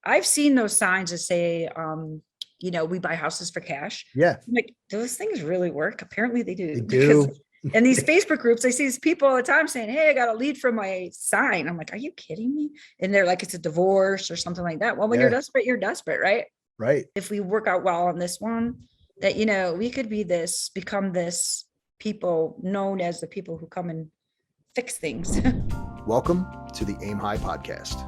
I've seen those signs that say, we buy houses for cash. Yeah, I'm like, those things really work? Apparently they they do. Because do. in these Facebook groups, I see these people all the time saying, hey, I got a lead from my sign. I'm like, are you kidding me? And they're like, it's a divorce or something like that. Well, when Yeah, you're desperate, right? right. If we work out well on this one, that, we could become this people known as the people who come and fix things. Welcome to the Aim High podcast.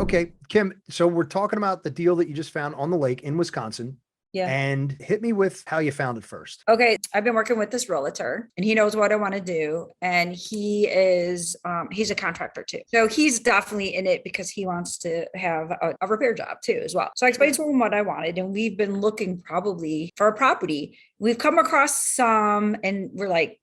Okay, Kim, so we're talking about the deal that you just found on the lake in Wisconsin. Yeah. And hit me with how you found it first. Okay. I've been working with this realtor and he knows what I want to do. And he's a contractor too. So he's definitely in it because he wants to have a repair job too, as well. So I explained to him what I wanted and we've been looking probably for a property. We've come across some and we're like,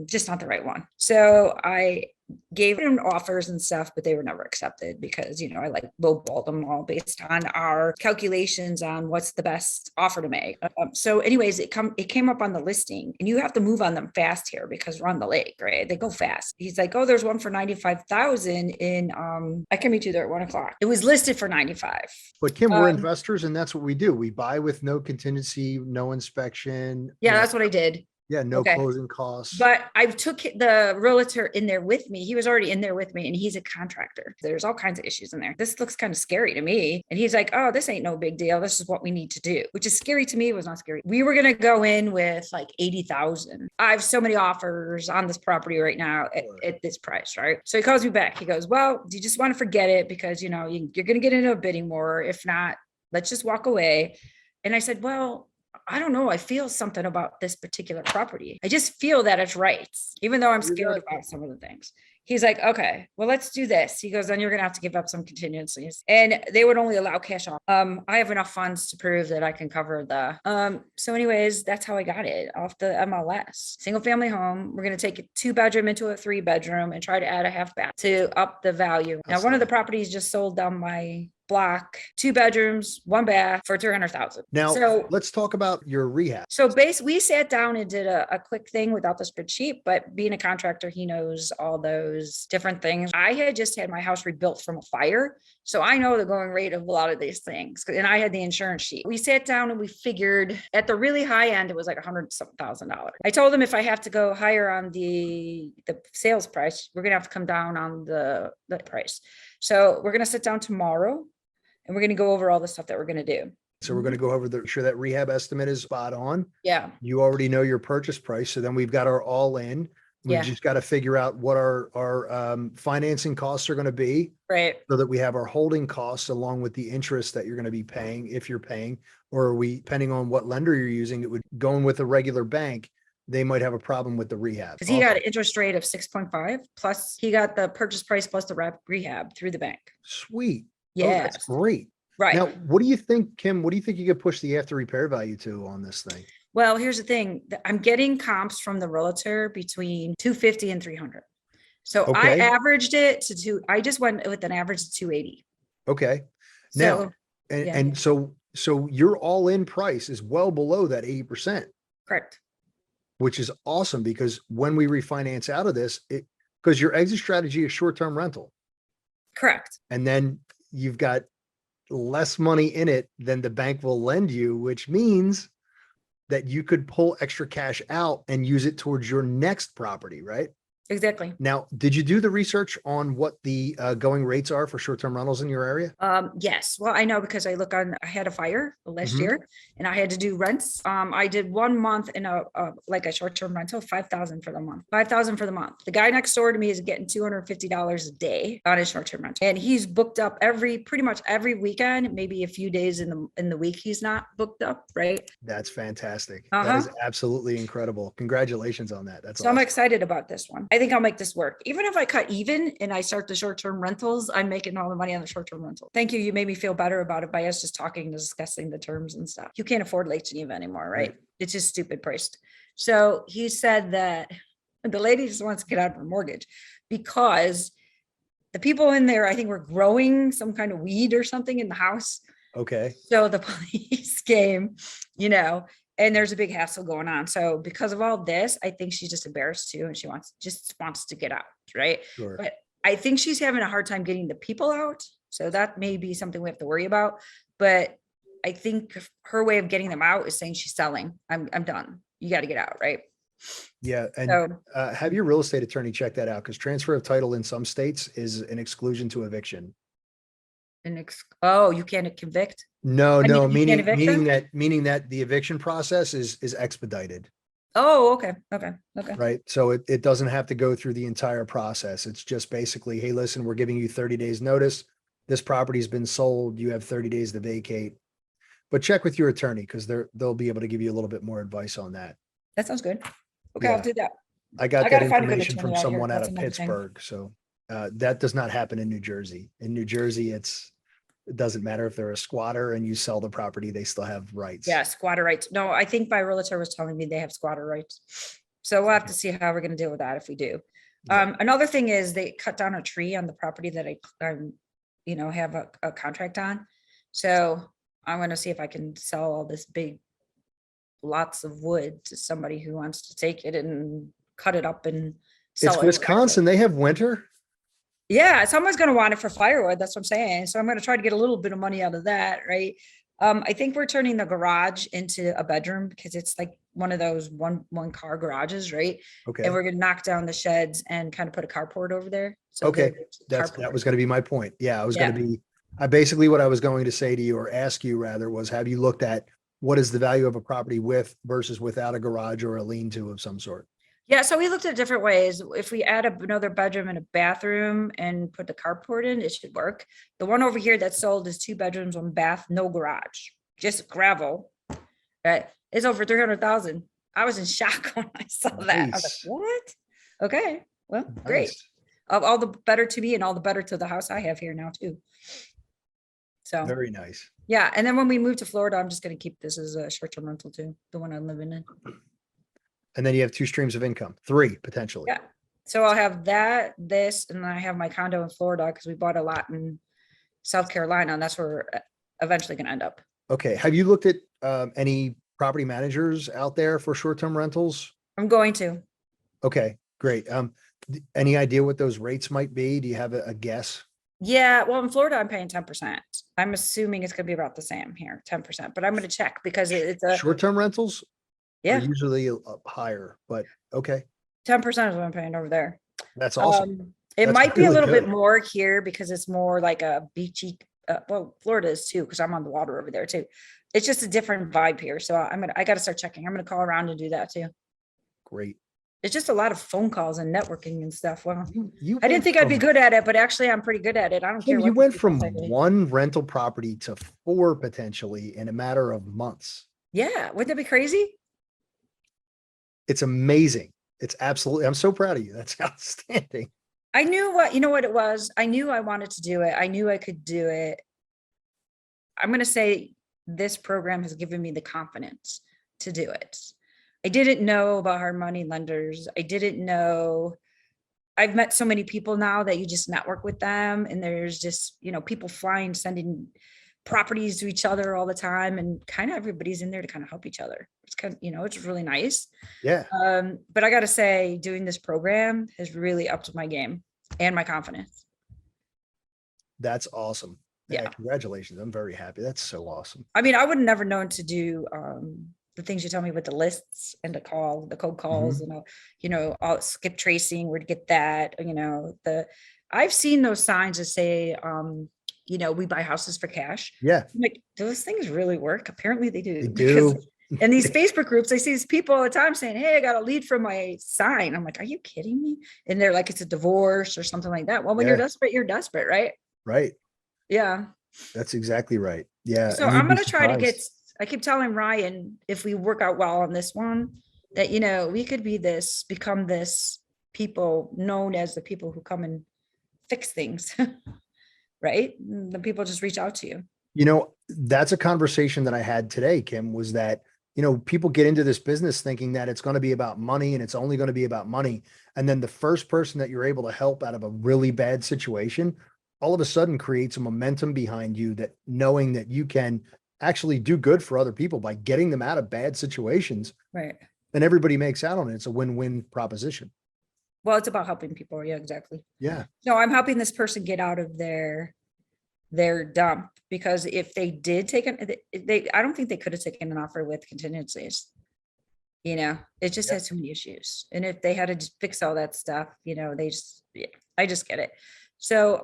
just not the right one. So I gave him offers and stuff, but they were never accepted because, I like lowballed them all based on our calculations on what's the best offer to make. So anyways, it came up on the listing and you have to move on them fast here because we're on the lake, right? They go fast. He's like, oh, there's one for 95,000 in, I can meet you there at 1:00. It was listed for 95. But Kim, we're investors and that's what we do. We buy with no contingency, no inspection. Yeah, that's what I did. Yeah, no closing costs. But I took the realtor in there with me. He was already in there with me and he's a contractor. There's all kinds of issues in there. This looks kind of scary to me. And he's like, oh, this ain't no big deal. This is what we need to do, which is scary to me. It was not scary. We were going to go in with like 80,000. I have so many offers on this property right now at this price, right? So he calls me back. He goes, well, do you just want to forget it? Because, you're going to get into a bidding war. If not, let's just walk away. And I said, well, I don't know. I feel something about this particular property. I just feel that it's right, even though I'm scared about some of the things. He's like, okay, well, let's do this. He goes, then you're going to have to give up some contingencies. And they would only allow cash on. I have enough funds to prove that I can cover so anyways, that's how I got it off the MLS. Single family home. We're going to take a 2-bedroom into a 3-bedroom and try to add a half bath to up the value. Now, one of the properties just sold down my block, 2 bedrooms, 1 bath for 300,000. Now, so let's talk about your rehab. So basically, we sat down and did a quick thing without the spreadsheet, but being a contractor, he knows all those different things. I had just had my house rebuilt from a fire. So I know the going rate of a lot of these things. And I had the insurance sheet. We sat down and we figured at the really high end, it was like $100,000. I told him if I have to go higher on the sales price, we're going to have to come down on the price. So we're going to sit down tomorrow. And we're going to go over all the stuff that we're going to do. So we're going to go over sure that rehab estimate is spot on. Yeah. You already know your purchase price. So then we've got our all in. We just got to figure out what our financing costs are going to be. Right. So that we have our holding costs along with the interest that you're going to be paying, if you're paying, or are we, depending on what lender you're using, it would go in with a regular bank. They might have a problem with the rehab. Because he got an interest rate of 6.5 plus he got the purchase price plus the rehab through the bank. Sweet. Yeah. Oh, that's great. Right. Now, what do you think, Kim? What do you think you could push the after repair value to on this thing? Well, here's the thing. I'm getting comps from the realtor between 250 and 300. So I averaged it to I just went with an average of 280. Okay. Now, so your all in price is well below that 80%. Correct. Which is awesome because when we refinance out of this, because your exit strategy is short-term rental. Correct. And then you've got less money in it than the bank will lend you, which means that you could pull extra cash out and use it towards your next property, right? Exactly. Now, did you do the research on what the going rates are for short-term rentals in your area? Yes. Well, I know because I had a fire last year and I had to do rents. I did 1 month in a short-term rental, 5,000 for the month, 5,000 for the month. The guy next door to me is getting $250 a day on his short-term rental. And he's booked up pretty much every weekend, maybe a few days in the week. He's not booked up. Right. That's fantastic. That is absolutely incredible. Congratulations on that. That's so awesome. I'm excited about this one. I think I'll make this work. Even if I cut even and I start the short-term rentals, I'm making all the money on the short-term rental. Thank you. You made me feel better about it by us just talking and discussing the terms and stuff. You can't afford Lake Geneva anymore, right? It's just stupid priced. So he said that the lady just wants to get out of her mortgage because the people in there, I think, were growing some kind of weed or something in the house. Okay. So the police came, and there's a big hassle going on. So because of all this, I think she's just embarrassed too. And she just wants to get out. Right. Sure. But I think she's having a hard time getting the people out. So that may be something we have to worry about. But I think her way of getting them out is saying she's selling. I'm done. You got to get out. Right. Yeah. And So have your real estate attorney check that out, because transfer of title in some states is an exclusion to eviction. oh, you can't convict? No, I no, mean, you can't evict them? meaning that the eviction process is expedited, Oh, okay. Okay. Okay. right? So it doesn't have to go through the entire process. It's just basically, hey, listen, we're giving you 30 days notice. This property's been sold. You have 30 days to vacate. But check with your attorney, because they'll be able to give you a little bit more advice on that. That sounds good. Okay, Yeah. I'll do that. I got I that gotta find a good information from attorney out here. someone out That's of another thing. Pittsburgh. So that does not happen in New Jersey. In New Jersey, it doesn't matter if they're a squatter and you sell the property, they still have rights. Yeah, squatter rights. No, I think my realtor was telling me they have squatter rights. So we'll have to see how we're gonna deal with that if we do. Yeah. Another thing is they cut down a tree on the property that I have a contract on. So I'm gonna see if I can sell all this big lots of wood to somebody who wants to take it and cut it up and sell It's it. Wisconsin. They have winter. Yeah, someone's gonna want it for firewood. That's what I'm saying. So I'm gonna try to get a little bit of money out of that, right? I think we're turning the garage into a bedroom because it's like one of those one car garages, right? Okay. And we're gonna knock down the sheds and kind of put a carport over there. So Okay. the That was going to be my point. Yeah. Yeah. Basically what I was going to say to you, or ask you rather, was have you looked at what is the value of a property with versus without a garage or a lean-to of some sort? Yeah, so we looked at different ways. If we add another bedroom and a bathroom and put the carport in, it should work. The one over here that's sold is 2 bedrooms, 1 bath, no garage, just gravel. Right? It's over 300,000. I was in shock when I saw that. I was Nice. like, what? Okay, well, great. Nice. All the better to me and all the better to the house I have here now too. So Very nice. yeah, and then when we move to Florida, I'm just gonna keep this as a short-term rental too, the one I'm living in. And then you have 2 streams of income, 3 potentially. Yeah. So I'll have that, this, and then I have my condo in Florida because we bought a lot in South Carolina, and that's where we're eventually gonna end up. Okay. Have you looked at any property managers out there for short-term rentals? I'm going to. Okay, great. Any idea what those rates might be? Do you have a guess? Yeah, well, in Florida, I'm paying 10%. I'm assuming it's gonna be about the same here, 10%, but I'm gonna check because it's a, Short-term rentals are yeah, usually higher, but okay, 10% is what I'm paying over there. that's awesome. It That's might be a really little bit good. more here because it's more like a beachy, well, Florida is too, because I'm on the water over there too. It's just a different vibe here. So I gotta start checking. I'm gonna call around and do that too. Great. It's just a lot of phone calls and networking and stuff. Well, You I didn't went think I'd be from- good at it, but actually I'm pretty good at it. I don't care. Kim, what you the went people from say to me. 1 rental property to 4 potentially in a matter of months. Yeah, wouldn't that be crazy? It's amazing. It's absolutely, I'm so proud of you. That's outstanding. I knew you know what it was. I knew I wanted to do it. I knew I could do it. I'm going to say this program has given me the confidence to do it. I didn't know about hard money lenders. I didn't know. I've met so many people now that you just network with them, and there's just, people flying, sending properties to each other all the time, and kind of everybody's in there to kind of help each other. It's kind of, it's really nice. Yeah. But I got to say, doing this program has really upped my game and my confidence. That's awesome. Yeah. Congratulations. I'm very happy. That's so awesome. I mean, I would have never known to do the things you tell me with the lists and the cold calls, all skip tracing, where to get that, I've seen those signs that say, we buy houses for cash. Yeah. I'm like, those things really work? Apparently they do. They do. In these Facebook groups, I see these people all the time saying, hey, I got a lead from my sign. I'm like, are you kidding me? And they're like, it's a divorce or something like that. Well, when you're desperate, right? Right. Yeah. That's exactly right. Yeah. So and you'd I'm be going to try to surprised. I keep telling Ryan, if we work out well on this one, that, we could become this people known as the people who come and fix things, right? The people just reach out to you. That's a conversation that I had today, Kim, was that, people get into this business thinking that it's going to be about money and it's only going to be about money. And then the first person that you're able to help out of a really bad situation, all of a sudden creates a momentum behind you, that knowing that you can actually do good for other people by getting them out of bad situations, Right. and everybody makes out on it. It's a win-win proposition. Well, it's about helping people. Yeah, exactly. Yeah. No, I'm helping this person get out of their dump, because if they did take I don't think they could have taken an offer with contingencies. You know, it just Yeah. has too many issues. And if they had to just fix all that stuff, you know, they just, yeah, I just get it. So,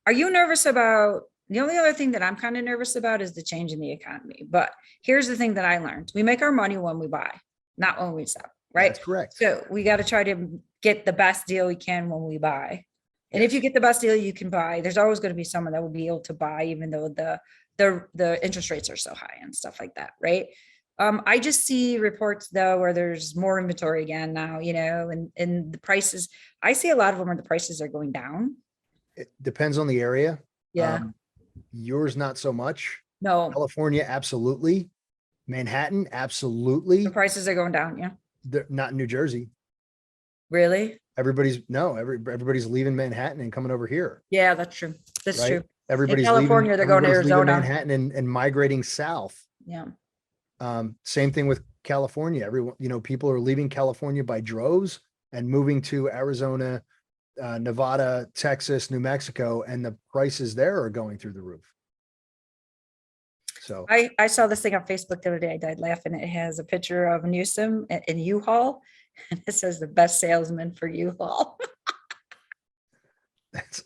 are you nervous about, the only other thing that I'm kind of nervous about is the change in the economy. But here's the thing that I learned. We make our money when we buy, not when we sell, right? That's correct. So we got to try to get the best deal we can when we buy. And if Yes. you get the best deal you can buy, there's always going to be someone that will be able to buy, even though the interest rates are so high and stuff like that, right? I just see reports though where there's more inventory again now, you know, and the prices, I see a lot of them where the prices are going down. It depends on the area. Yeah. Yours, not so much. No, California, absolutely. Manhattan, the absolutely. prices are going down. Yeah. They're not in New Jersey. Really? Everybody's leaving Manhattan and coming over here. Yeah, that's true. That's Right? true. Everybody's California, leaving, they're going to everybody's leaving Arizona. Manhattan and migrating south. Yeah. Same thing with California. Everyone, you know, people are leaving California by droves and moving to Arizona, Nevada, Texas, New Mexico, and the prices there are going through the roof. So I saw this thing on Facebook the other day. I died laughing. It has a picture of Newsom in U-Haul, and it says the best salesman for U-Haul. that's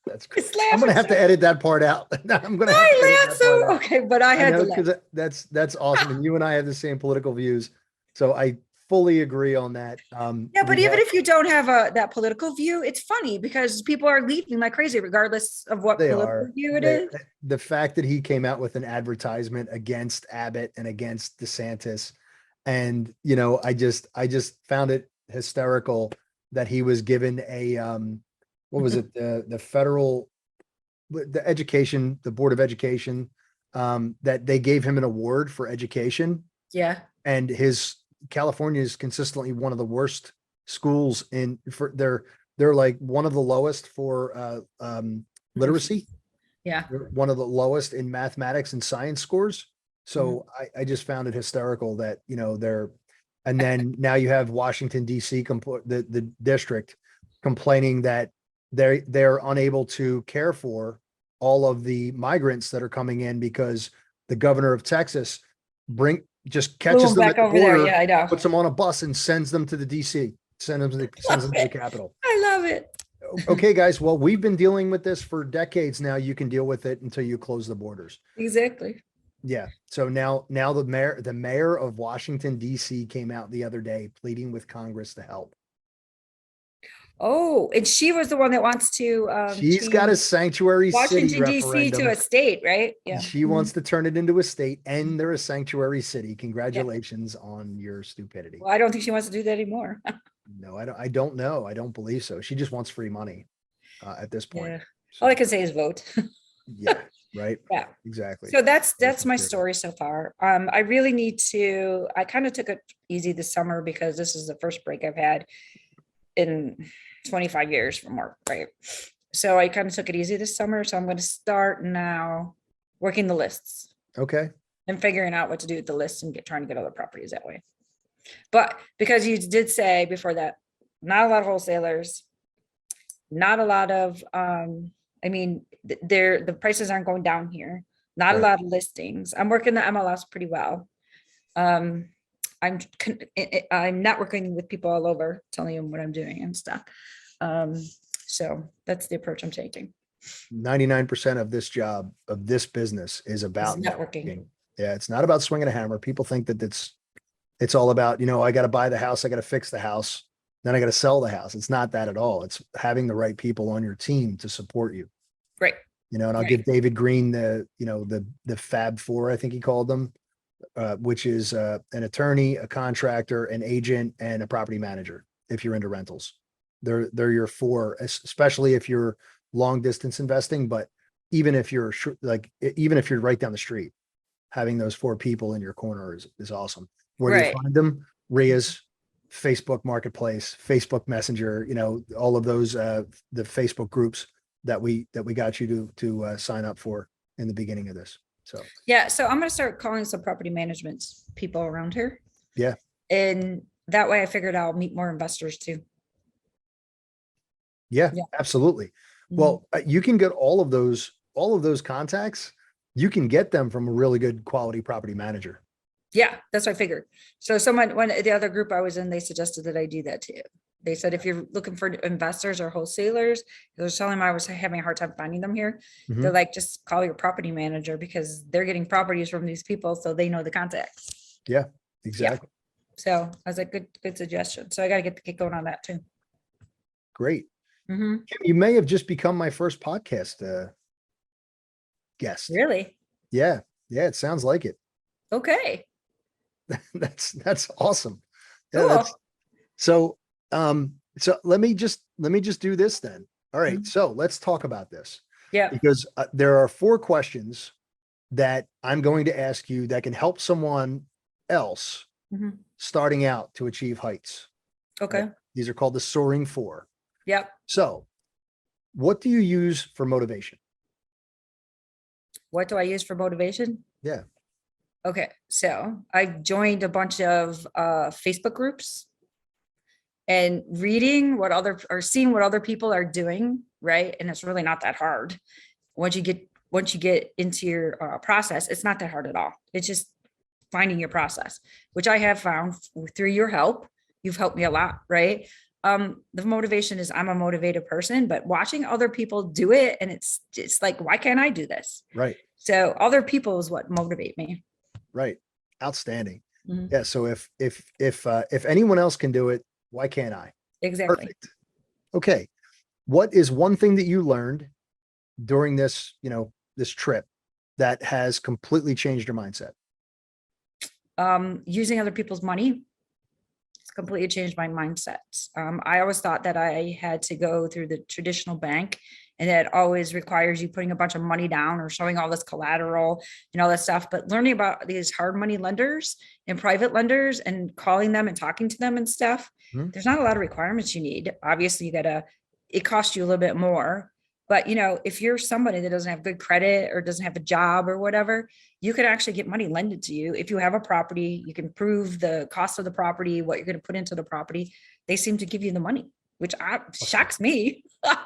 that's great. Just I'm gonna laughing have to so- edit that part out. I'm gonna have to I edit laughed that so part out. okay, but I had to laugh. Because that's awesome. And you and I have the same political views. So I fully agree on that. Yeah, but even if you don't have that political view, it's funny because people are leaving like crazy, regardless of what they political are, view it is. the fact that he came out with an advertisement against Abbott and against DeSantis. And, you know, I just found it hysterical that he was given a, what was it? The federal, the education, the Board of Education, that they gave him an award for education. Yeah. And California is consistently one of the worst schools they're like one of the lowest for literacy. Yeah. They're one of the lowest in mathematics and science scores. So I just found it hysterical that, you know, and then now you have Washington DC, the district complaining that they're unable to care for all of the migrants that are coming in because the governor of Texas just catches them back at the over there. border, Yeah, I know. puts them on a bus and sends them to the DC, sends them to the Capitol. I love it. Okay, guys. Well, we've been dealing with this for decades now. You can deal with it until you close the borders. Exactly. Yeah. So now the mayor of Washington, DC came out the other day pleading with Congress to help. Oh, and she was the one that wants to She's got a change sanctuary city Washington DC to referendum. a state, right? Yeah. She wants to turn it into a state, and they're a sanctuary city. Congratulations on your stupidity. Well, I don't think she wants to do that anymore. No, I don't know. I don't believe so. She just wants free money at this point. Yeah. So, All I can say is vote. yeah, right. Yeah. Exactly. So that's my good. story so far. I really need to, I kind of took it easy this summer because this is the first break I've had in 25 years from work, right? So I kind of took it easy this summer. So I'm going to start now working the lists Okay. and figuring out what to do with the lists and trying to get other properties that way. But because you did say before that, not a lot of wholesalers, not a lot of, I mean, the prices aren't going down here. Not a Right. lot of listings. I'm working the MLS pretty well. I'm networking with people all over, telling them what I'm doing and stuff. So that's the approach I'm taking. 99% of this job, of this business, is about networking. Yeah, it's not about swinging a hammer. People think that it's all about, you know, I got to buy the house, I got to fix the house, then I got to sell the house. It's not that at all. It's having the right people on your team to support you. Right. You know, and I'll Right. give David Green the Fab Four, I think he called them, which is an attorney, a contractor, an agent, and a property manager. If you're into rentals, they're your four, especially if you're long distance investing. But even if you're even if you're right down the street, having those four people in your corner is awesome. Where do you Right. find them? RIAs, Facebook Marketplace, Facebook Messenger, you know, all of those the Facebook groups that we got you to sign up for. in the beginning of this. So, Yeah. So I'm going to start calling some property management people around here. yeah. And that way I figured I'll meet more investors too. Yeah, Yeah. absolutely. Mhm. Well, you can get all of those contacts. You can get them from a really good quality property manager. Yeah, that's what I figured. So when the other group I was in, they suggested that I do that too. They said, if you're looking for investors or wholesalers, they were telling me I was having a hard time finding them here. They're Mhm. like, just call your property manager because they're getting properties from these people. So they know the contacts. Yeah, Yeah. exactly. So I was like, good suggestion. So I got to get going on that too. Great. Hmm. Kim, you may have just become my first podcast guest. Really? Yeah. Yeah, it sounds like it. Okay. That's awesome. Yeah, Cool. so let me just do this then. All right. Mhm. So let's talk about this Yeah. because there are 4 questions that I'm going to ask you that can help someone else Mhm. starting out to achieve heights. Okay. These are called the soaring 4. Yep. So what do you use for motivation? What do I use for motivation? Yeah. Okay, so I joined a bunch of Facebook groups and reading what seeing what other people are doing, right? And it's really not that hard. Once you get into your process, it's not that hard at all. It's just finding your process, which I have found through your help. You've helped me a lot, right? The motivation is I'm a motivated person, but watching other people do it, and it's like, why can't I do this? Right. So other people is what motivate me. Right. Outstanding. Mhm. Yeah. So if anyone else can do it, why can't I? Exactly. Perfect. Okay. What is one thing that you learned during this trip that has completely changed your mindset? Using other people's money, it's completely changed my mindset. I always thought that I had to go through the traditional bank, and that always requires you putting a bunch of money down or showing all this collateral and all that stuff. But learning about these hard money lenders and private lenders and calling them and talking to them and stuff, Hmm? there's not a lot of requirements you need. Obviously, it costs you a little bit more. But if you're somebody that doesn't have good credit or doesn't have a job or whatever, you could actually get money lended to you. If you have a property, you can prove the cost of the property, what you're going to put into the property. They seem to give you the money, which Awesome. shocks me. Right.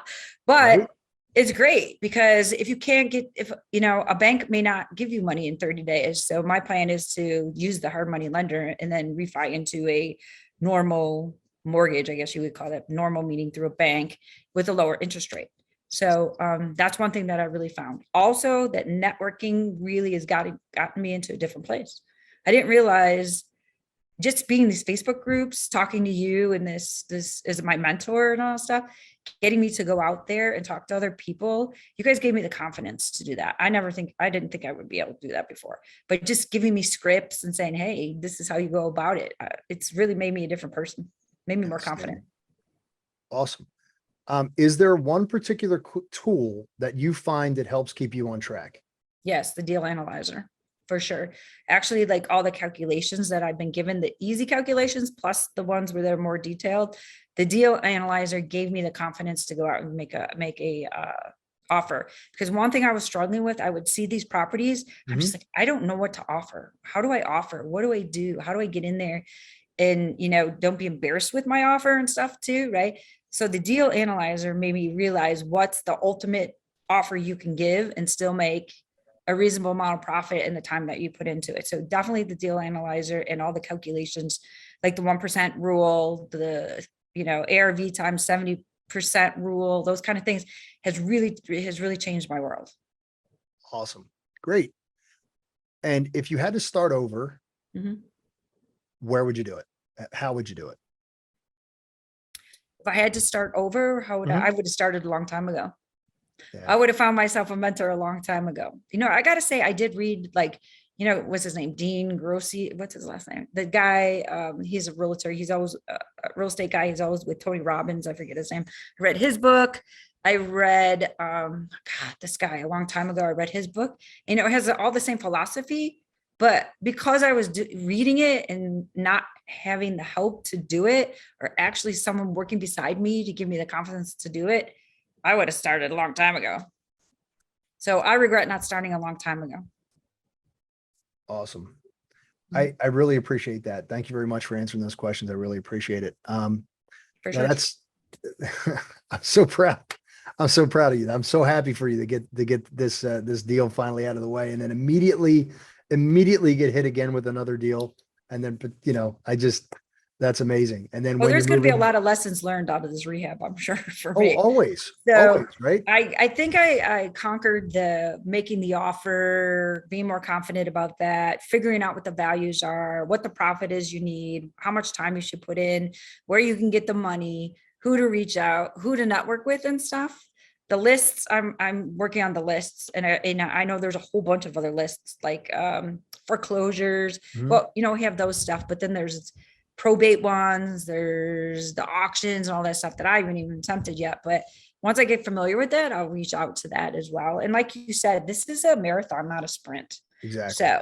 But it's great because if a bank may not give you money in 30 days. So my plan is to use the hard money lender and then refi into a normal mortgage, I guess you would call it, normal meaning through a bank with a lower interest rate. So that's one thing that I really found. Also, that networking really has gotten me into a different place. I didn't realize just being in these Facebook groups, talking to you, and this is my mentor and all that stuff, getting me to go out there and talk to other people. You guys gave me the confidence to do that. I didn't think I would be able to do that before, but just giving me scripts and saying, hey, this is how you go about it. It's really made me a different person, made me more confident. Outstanding. Awesome. Is there one particular tool that you find that helps keep you on track? Yes, the deal analyzer for sure. Actually, like all the calculations that I've been given, the easy calculations plus the ones where they're more detailed, the deal analyzer gave me the confidence to go out and make a offer. Because one thing I was struggling with, I would see these properties. I'm just like, I don't know what to offer. How do I offer? What do I do? How do I get in there? And don't be embarrassed with my offer and stuff too, right? So the deal analyzer made me realize what's the ultimate offer you can give and still make a reasonable amount of profit in the time that you put into it. So definitely the deal analyzer and all the calculations, like the 1% rule, the ARV times 70% rule, those kind of things has really changed my world. Awesome. Great. And if you had to start over, Mhm. where would you do it? How would you do it? If I had to start over, how would Mhm. I would have started a long time ago. Yeah. I would have found myself a mentor a long time ago. I got to say, I did read, like, what's his name? Dean Grossi. What's his last name? The guy, he's a realtor. He's always a real estate guy. He's always with Tony Robbins. I forget his name. I read his book. I read, God, this guy a long time ago. I read his book. It has all the same philosophy, but because I was reading it and not having the help to do it, or actually someone working beside me to give me the confidence to do it, I would have started a long time ago. So I regret not starting a long time ago. Awesome. Mhm. I really appreciate that. Thank you very much for answering those questions. I really appreciate it. For Now sure. that's, I'm so proud. I'm so proud of you. I'm so happy for you to get this, this deal finally out of the way, and then immediately get hit again with another deal. And then, but that's amazing. And then Well, when you're there's going to be a moving, lot of lessons learned out of this rehab, I'm sure, for oh, me. always, So right? I think I conquered the making the offer, being more confident about that, figuring out what the values are, what the profit is you need, how much time you should put in, where you can get the money, who to reach out, who to network with and stuff. The lists, I'm working on the lists, and I know there's a whole bunch of other lists like foreclosures. Mhm. Well, we have those stuff, but then there's probate ones, there's the auctions and all that stuff that I haven't even attempted yet. But once I get familiar with that, I'll reach out to that as well. And like you said, this is a marathon, not a sprint. Exactly. So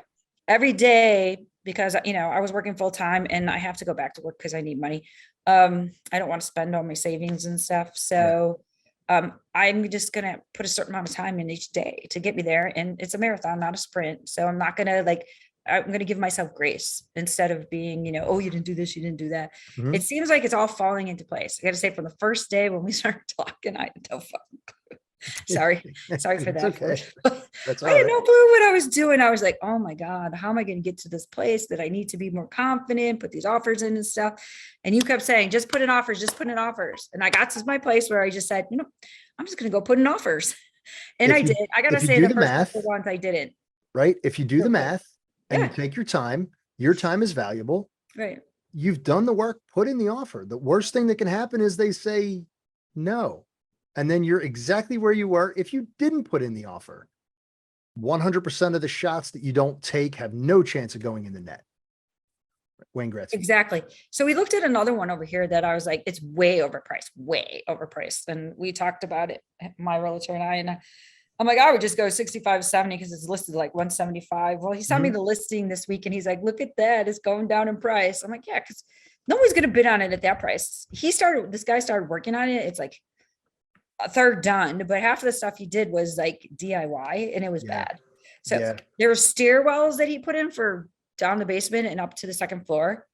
every day, because I was working full time and I have to go back to work because I need money. I don't want to spend all my savings and stuff. So I'm just gonna put a certain amount of time in each day to get me there. And it's a marathon, not a sprint. So I'm not gonna I'm going to give myself grace instead of being, oh, you didn't do this, you didn't do that. Mhm. It seems like it's all falling into place. I got to say, from the first day when we started talking, I had no fucking clue. Sorry for It's that. okay. That's I all had right. no clue what I was doing. I was like, oh my God, how am I going to get to this place that I need to be more confident, put these offers in and stuff. And you kept saying, just put in offers, just put in offers. And I got to my place where I just said, I'm just going to go put in offers. And I did. I got to If you say do the the first math, couple ones I didn't. right? If you do the math and you Yeah. take your time is valuable. Right. You've done the work, put in the offer. The worst thing that can happen is they say no. And then you're exactly where you were if you didn't put in the offer. 100% of the shots that you don't take have no chance of going in the net. Wayne Gretzky. Exactly. So we looked at another one over here that I was like, it's way overpriced. And we talked about it, my realtor and I'm like, I would just go 65, 70 because it's listed like 175. Well, he sent me Mhm. the listing this week and he's like, look at that. It's going down in price. I'm like, yeah, because no one's going to bid on it at that price. This guy started working on it. It's like a third done, but half of the stuff he did was like DIY and it was Yeah. bad. So Yeah. there were stairwells that he put in for down the basement and up to the second floor.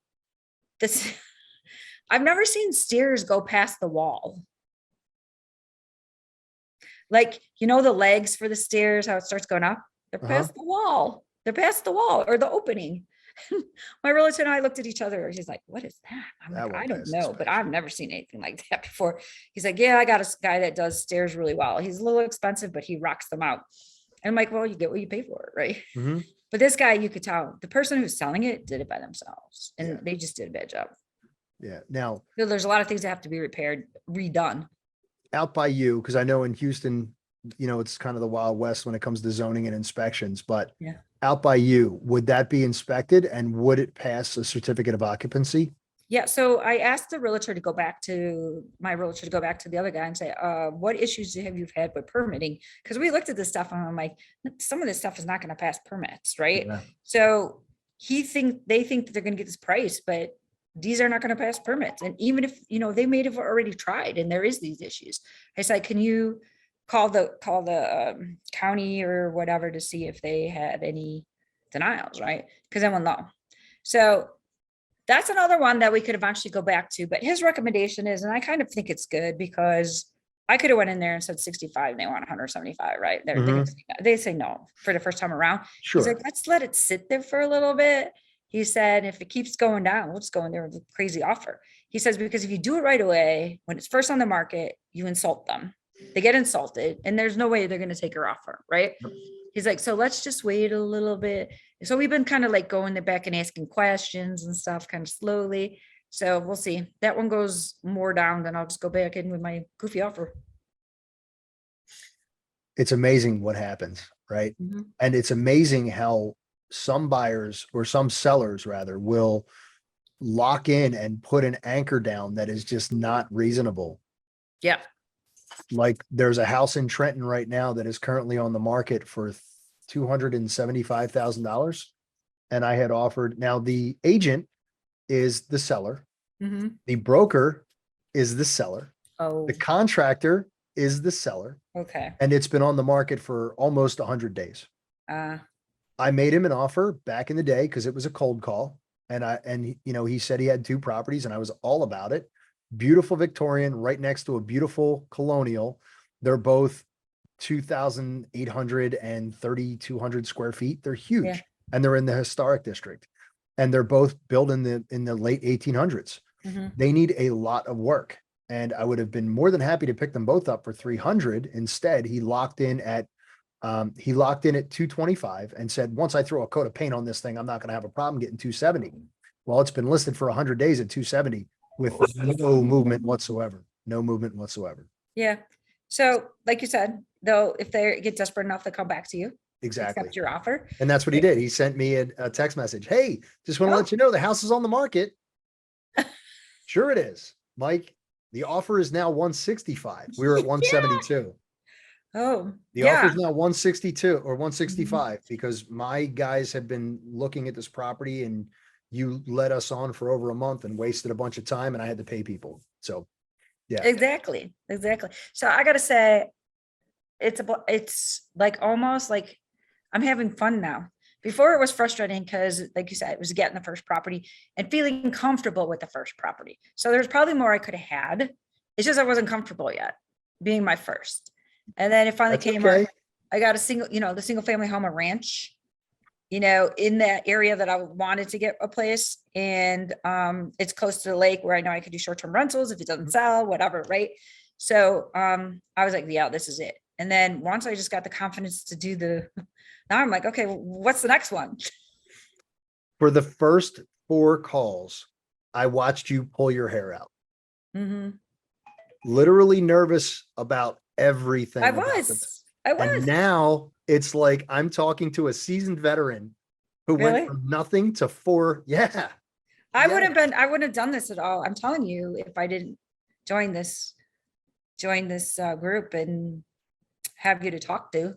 This I've never seen stairs go past the wall. Like, the legs for the stairs, how it starts going up, they're Uh-huh. past the wall. They're past the wall or the opening. My relative and I looked at each other. He's like, what is that? I'm That like, I won't don't pass know, but inspection. I've never seen anything like that before. He's like, yeah, I got a guy that does stairs really well. He's a little expensive, but he rocks them out. And I'm like, well, you get what you pay for it, right? Mhm. But this guy, you could tell the person who's selling it did it by themselves and Yeah. they just did a bad job. Yeah. Now, So there's a lot of things that have to be repaired, redone. out by you, because I know in Houston, it's kind of the Wild West when it comes to zoning and inspections, but Yeah. out by you, would that be inspected and would it pass a certificate of occupancy? Yeah. So I asked the realtor to go back to the other guy and say, what issues have you had with permitting? Because we looked at this stuff and I'm like, some of this stuff is not going to pass permits, right? Yeah. So they think that they're going to get this price, but these are not going to pass permits. And even if, they may have already tried and there is these issues. I said, can you call the county or whatever to see if they had any denials, right? Because then we'll know. So that's another one that we could eventually go back to. But his recommendation is, and I kind of think it's good because I could have went in there and said 65 and they want 175, right? They say no for the first time around. He's like, Sure. let's let it sit there for a little bit. He said, if it keeps going down, we'll just go in there with a crazy offer. He says, because if you do it right away, when it's first on the market, you insult them. They get insulted and there's no way they're going to take your offer, right? He's like, so let's just wait a little bit. So we've been kind of like going back and asking questions and stuff kind of slowly. So we'll see. That one goes more down, then I'll just go back in with my goofy offer. It's amazing what happens, right? Mhm. And it's amazing how some buyers or some sellers rather will lock in and put an anchor down that is just not reasonable. Yeah. Like there's a house in Trenton right now that is currently on the market for $275,000. And I had offered, now the agent is the seller. Mhm. The broker is the seller. Oh, The contractor is the seller, Okay. and it's been on the market for almost 100 days. Uh, I made him an offer back in the day because it was a cold call. He said he had 2 properties and I was all about it. Beautiful Victorian right next to a beautiful colonial. They're both 2,800 and 3,200 square feet. They're huge Yeah. and they're in the historic district and they're both built in the late 1800s. mhm. They need a lot of work. And I would have been more than happy to pick them both up for 300. Instead, he locked in at 225 and said, once I throw a coat of paint on this thing, I'm not going to have a problem getting 270. Well, it's been listed for 100 days at 270 with no movement whatsoever. No movement whatsoever. Yeah. So like you said, though, if they get desperate enough, they'll come back to you. Exactly. Accept your offer. And that's what he did. He sent me a text message. Hey, just want to let you know the house is on the market. Sure it is. Mike, the offer is now 165. We were at 172. Oh, The yeah. offer is now 162 or 165 because my guys have been looking at this property and you led us on for over a month and wasted a bunch of time and I had to pay people. So yeah, Exactly. So I gotta say, it's like almost like I'm having fun now. Before it was frustrating because, like you said, it was getting the first property and feeling comfortable with the first property. So there's probably more I could have had. It's just I wasn't comfortable yet being my first. And then it finally that's came okay. up. I got the single family home, a ranch, in that area that I wanted to get a place. And it's close to the lake where I know I could do short-term rentals if it doesn't sell, whatever, right? So I was like, yeah, this is it. And then once I just got the confidence to do now I'm like, okay, what's the next one? For the first 4 calls, I watched you pull your hair out. Mm-hmm. Literally nervous about everything. I about was. this. I was. And now it's like I'm talking to a seasoned veteran who Really? went from nothing to 4. Yeah. I Yeah. wouldn't have done this at all. I'm telling you, if I didn't join this group and have you to talk to.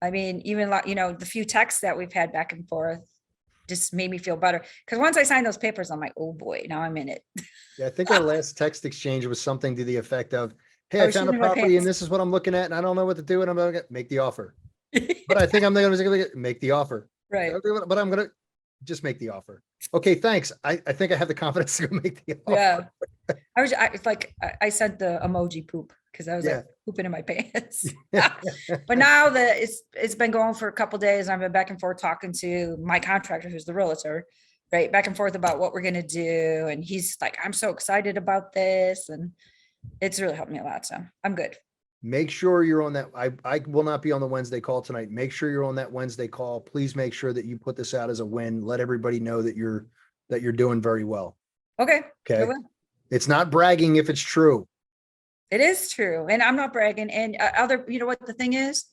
I mean, even like, the few texts that we've had back and forth just made me feel better. Because once I signed those papers, I'm like, oh boy, now I'm in it. Yeah, I think our last text exchange was something to the effect of, hey, I I was found a shooting my property and pants. this is what I'm looking at and I don't know what to do and I'm going to make the offer. But I think I'm going to make the offer. Right. But I'm going to just make the offer. Okay, thanks. I think I have the confidence to go make the offer. Yeah. I sent the emoji poop because I was like pooping in my pants. But now that it's been going for a couple days, I've been back and forth talking to my contractor, who's the realtor, right? Back and forth about what we're going to do. And he's like, I'm so excited about this. And it's really helped me a lot. So I'm good. Make sure you're on that. I will not be on the Wednesday call tonight. Make sure you're on that Wednesday call. Please make sure that you put this out as a win. Let everybody know that you're doing very well. Okay. Okay. It's not bragging if it's true. It is true. And I'm not bragging. And what the thing is,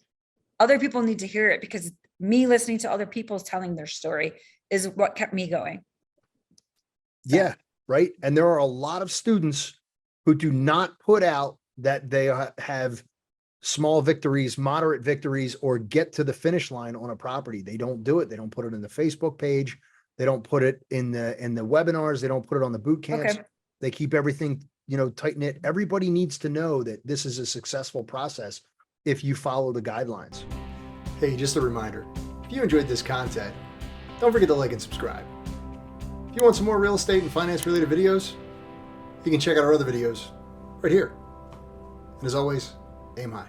other people need to hear it because me listening to other people's telling their story is what kept me going. So. Yeah. Right. And there are a lot of students who do not put out that they have small victories, moderate victories, or get to the finish line on a property. They don't do it. They don't put it in the Facebook page. They don't put it in the webinars. They don't put it on the boot camps. Okay. They keep everything, tight knit. Everybody needs to know that this is a successful process if you follow the guidelines. Hey, just a reminder, if you enjoyed this content, don't forget to like and subscribe. If you want some more real estate and finance related videos, you can check out our other videos right here. And as always, aim high.